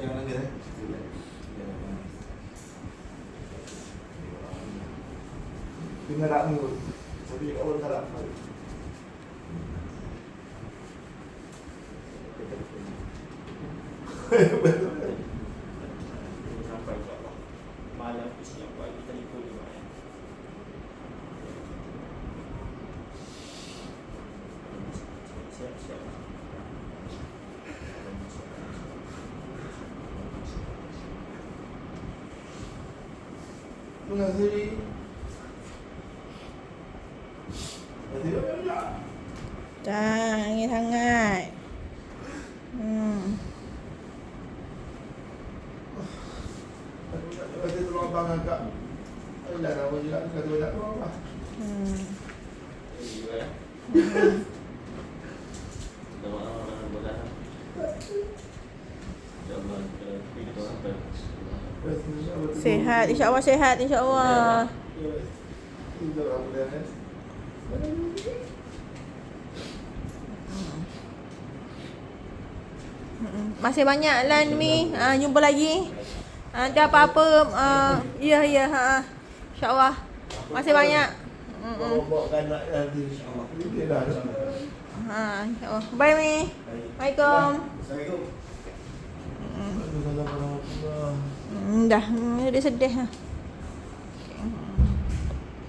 Yang mana dia? Tinggal nak mengurut. Tapi kat orang salah. Sampai insyaAllah malam tu siap pagi telefon juga ya. Siap. Tengah sendiri. Nanti ya. Jangan angin sangat. Kata tolong abang agak. Alah nama juga kata banyak tolong abang. Juga ya. Minta maaf orang bodoh. InsyaAllah kita sampai. Sehat, insyaAllah sehat, insyaAllah. Itu orang boleh kan. Masih banyak Lan Mi. Jumpa lagi. Nanti apa-apa ya insyaAllah. Masih banyak. Bawa kanak nanti insyaAllah. Ini dah. InsyaAllah. Bye Mi. Assalamualaikum. Assalamualaikum. Assalamualaikum warahmatullahi wabarakatuh. Dah, dia sedih.